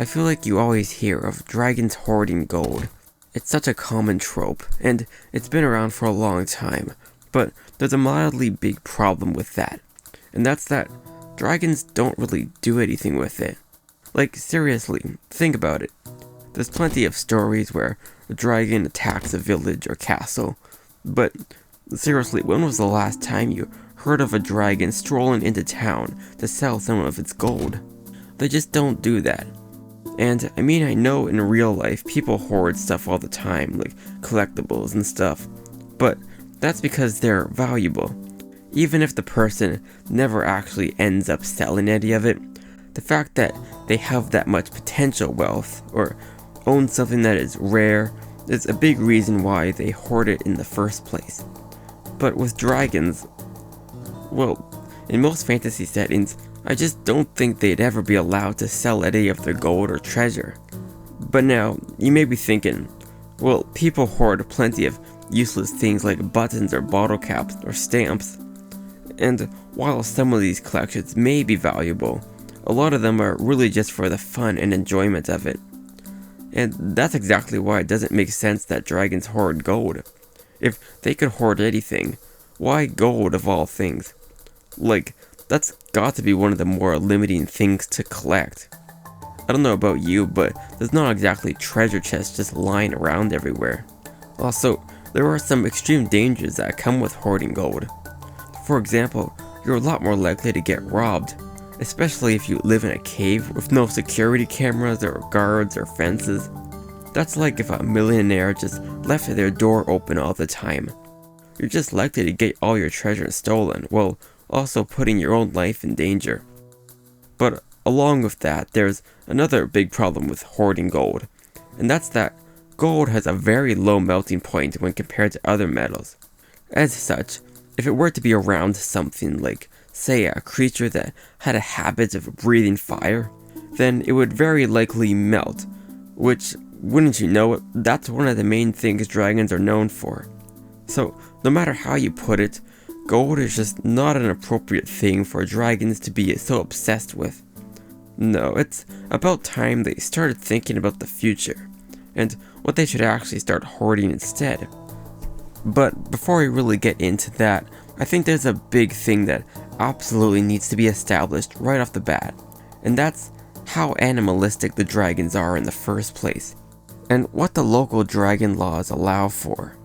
I feel like you always hear of dragons hoarding gold. It's such a common trope, and it's been around for a long time, but there's a mildly big problem with that, and that's that dragons don't really do anything with it. Like, seriously, think about it. There's plenty of stories where a dragon attacks a village or castle, but seriously, when was the last time you heard of a dragon strolling into town to sell some of its gold? They just don't do that. And I mean, I know in real life people hoard stuff all the time, like collectibles and stuff, but that's because they're valuable. Even if the person never actually ends up selling any of it, the fact that they have that much potential wealth or own something that is rare is a big reason why they hoard it in the first place. But with dragons, well, in most fantasy settings, I just don't think they'd ever be allowed to sell any of their gold or treasure. But now, you may be thinking, well, people hoard plenty of useless things like buttons or bottle caps or stamps. And while some of these collections may be valuable, a lot of them are really just for the fun and enjoyment of it. And that's exactly why it doesn't make sense that dragons hoard gold. If they could hoard anything, why gold of all things? Like, that's got to be one of the more limiting things to collect. I don't know about you, but there's not exactly treasure chests just lying around everywhere. Also, there are some extreme dangers that come with hoarding gold. For example, you're a lot more likely to get robbed, especially if you live in a cave with no security cameras or guards or fences. That's like if a millionaire just left their door open all the time. You're just likely to get all your treasure stolen, while also putting your own life in danger. But along with that, there's another big problem with hoarding gold, and that's that gold has a very low melting point when compared to other metals. As such, if it were to be around something like, say, a creature that had a habit of breathing fire, then it would very likely melt, which, wouldn't you know it, that's one of the main things dragons are known for. So, no matter how you put it, gold is just not an appropriate thing for dragons to be so obsessed with. No, it's about time they started thinking about the future, and what they should actually start hoarding instead. But before we really get into that, I think there's a big thing that absolutely needs to be established right off the bat, and that's how animalistic the dragons are in the first place, and what the local dragon laws allow for.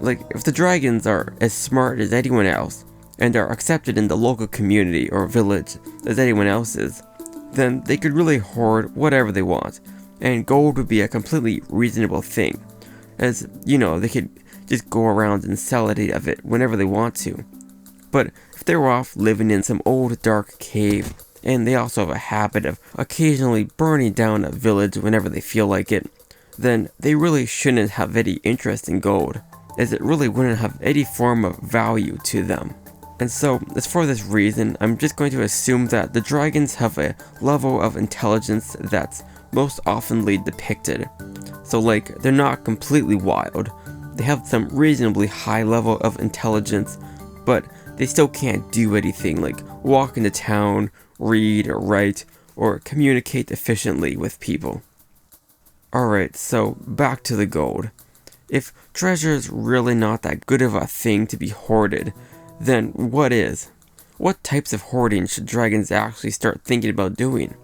Like, if the dragons are as smart as anyone else, and are accepted in the local community or village as anyone else is, then they could really hoard whatever they want, and gold would be a completely reasonable thing, as, you know, they could just go around and sell any of it whenever they want to. But if they were off living in some old dark cave, and they also have a habit of occasionally burning down a village whenever they feel like it, then they really shouldn't have any interest in gold, as it really wouldn't have any form of value to them. And so, as for this reason, I'm just going to assume that the dragons have a level of intelligence that's most oftenly depicted. So like, they're not completely wild, they have some reasonably high level of intelligence, but they still can't do anything like walk into town, read or write, or communicate efficiently with people. Alright, so back to the gold. If treasure is really not that good of a thing to be hoarded, then what is? What types of hoarding should dragons actually start thinking about doing?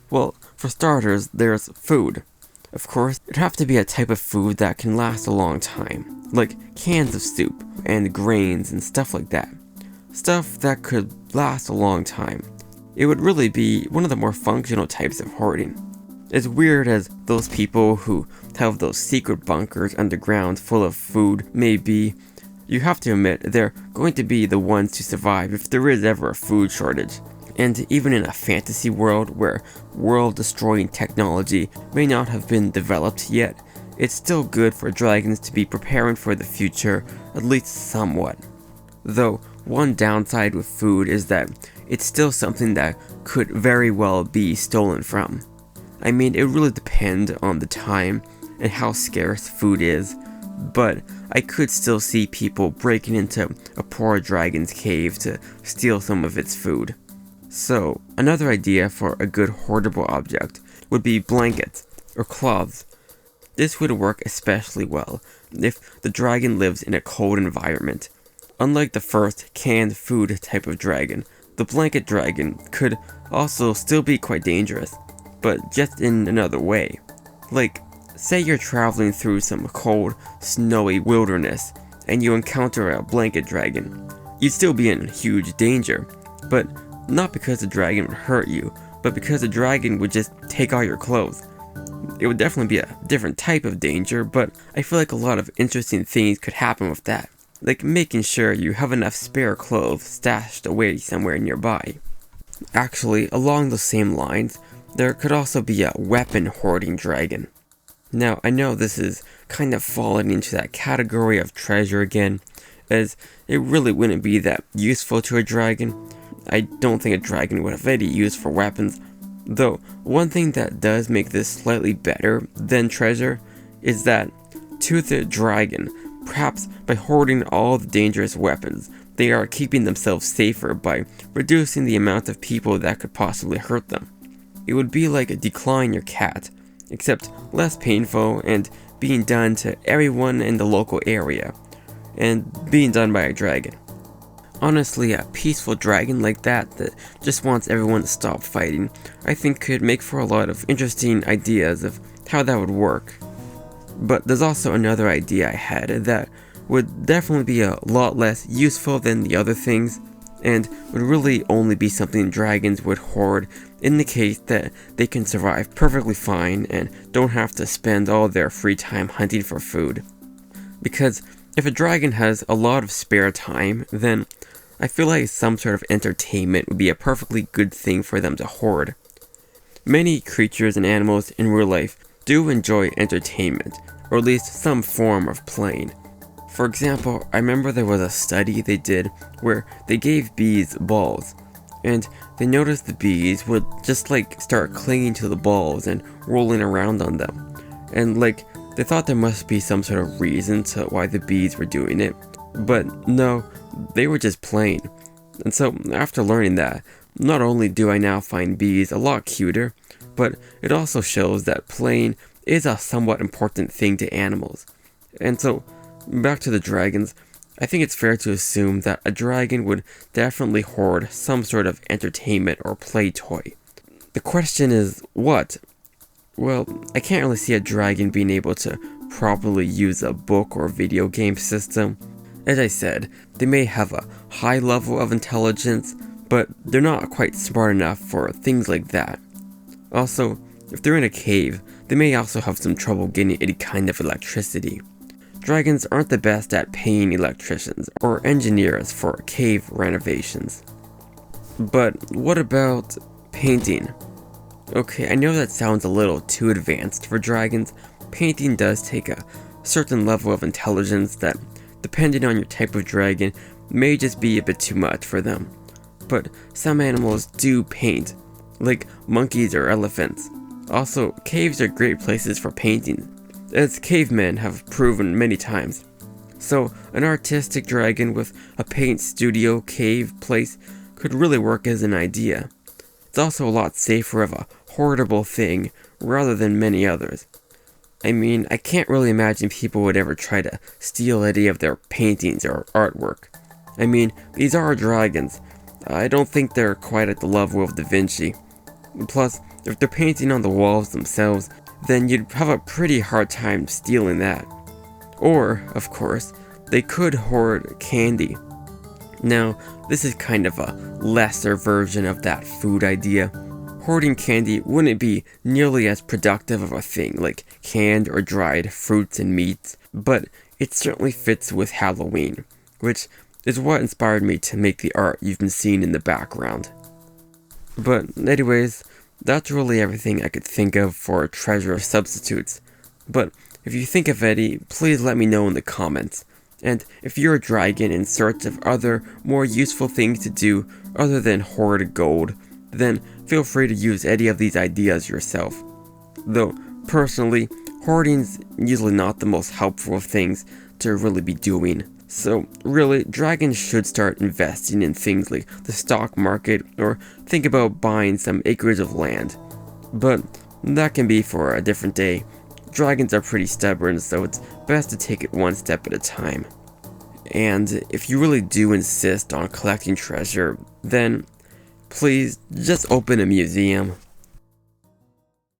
Well, for starters, there's food. Of course, it'd have to be a type of food that can last a long time, like cans of soup and grains and stuff like that. Stuff that could last a long time. It would really be one of the more functional types of hoarding. As weird as those people who have those secret bunkers underground full of food may be, you have to admit they're going to be the ones to survive if there is ever a food shortage. And even in a fantasy world where world-destroying technology may not have been developed yet, it's still good for dragons to be preparing for the future, at least somewhat. Though, one downside with food is that it's still something that could very well be stolen from. I mean, it really depends on the time and how scarce food is, but I could still see people breaking into a poor dragon's cave to steal some of its food. So, another idea for a good hoardable object would be blankets or cloths. This would work especially well if the dragon lives in a cold environment. Unlike the first canned food type of dragon, the blanket dragon could also still be quite dangerous, but just in another way. Like, say you're traveling through some cold, snowy wilderness, and you encounter a blanket dragon. You'd still be in huge danger, but not because the dragon would hurt you, but because the dragon would just take all your clothes. It would definitely be a different type of danger, but I feel like a lot of interesting things could happen with that. Like making sure you have enough spare clothes stashed away somewhere nearby. Actually, along the same lines, there could also be a weapon hoarding dragon. Now, I know this is kind of falling into that category of treasure again, as it really wouldn't be that useful to a dragon. I don't think a dragon would have any use for weapons, though one thing that does make this slightly better than treasure is that to the dragon, perhaps by hoarding all the dangerous weapons, they are keeping themselves safer by reducing the amount of people that could possibly hurt them. It would be like a declaw your cat, except less painful and being done to everyone in the local area, and being done by a dragon. Honestly, a peaceful dragon like that just wants everyone to stop fighting, I think could make for a lot of interesting ideas of how that would work. But there's also another idea I had that would definitely be a lot less useful than the other things, and would really only be something dragons would hoard in the case that they can survive perfectly fine and don't have to spend all their free time hunting for food. Because if a dragon has a lot of spare time, then I feel like some sort of entertainment would be a perfectly good thing for them to hoard. Many creatures and animals in real life do enjoy entertainment, or at least some form of playing. For example, I remember there was a study they did where they gave bees balls, and they noticed the bees would just start clinging to the balls and rolling around on them. And they thought there must be some sort of reason to why the bees were doing it, but no, they were just playing. And so after learning that, not only do I now find bees a lot cuter, but it also shows that playing is a somewhat important thing to animals. And so, back to the dragons, I think it's fair to assume that a dragon would definitely hoard some sort of entertainment or play toy. The question is, what? Well, I can't really see a dragon being able to properly use a book or video game system. As I said, they may have a high level of intelligence, but they're not quite smart enough for things like that. Also, if they're in a cave, they may also have some trouble getting any kind of electricity. Dragons aren't the best at paying electricians or engineers for cave renovations. But what about painting? Okay, I know that sounds a little too advanced for dragons. Painting does take a certain level of intelligence that, depending on your type of dragon, may just be a bit too much for them. But some animals do paint, like monkeys or elephants. Also, caves are great places for painting, as cavemen have proven many times. So, an artistic dragon with a paint studio cave place could really work as an idea. It's also a lot safer of a hoardable thing rather than many others. I mean, I can't really imagine people would ever try to steal any of their paintings or artwork. I mean, these are dragons. I don't think they're quite at the level of Da Vinci. Plus, if they're painting on the walls themselves, then you'd have a pretty hard time stealing that. Or, of course, they could hoard candy. Now, this is kind of a lesser version of that food idea. Hoarding candy wouldn't be nearly as productive of a thing like canned or dried fruits and meats, but it certainly fits with Halloween, which is what inspired me to make the art you've been seeing in the background. But anyways, that's really everything I could think of for treasure substitutes. But if you think of any, please let me know in the comments. And if you're a dragon in search of other, more useful things to do other than hoard gold, then feel free to use any of these ideas yourself. Though, personally, hoarding's usually not the most helpful of things to really be doing. So, really, dragons should start investing in things like the stock market or think about buying some acres of land. But that can be for a different day. Dragons are pretty stubborn, so it's best to take it one step at a time. And if you really do insist on collecting treasure, then please just open a museum.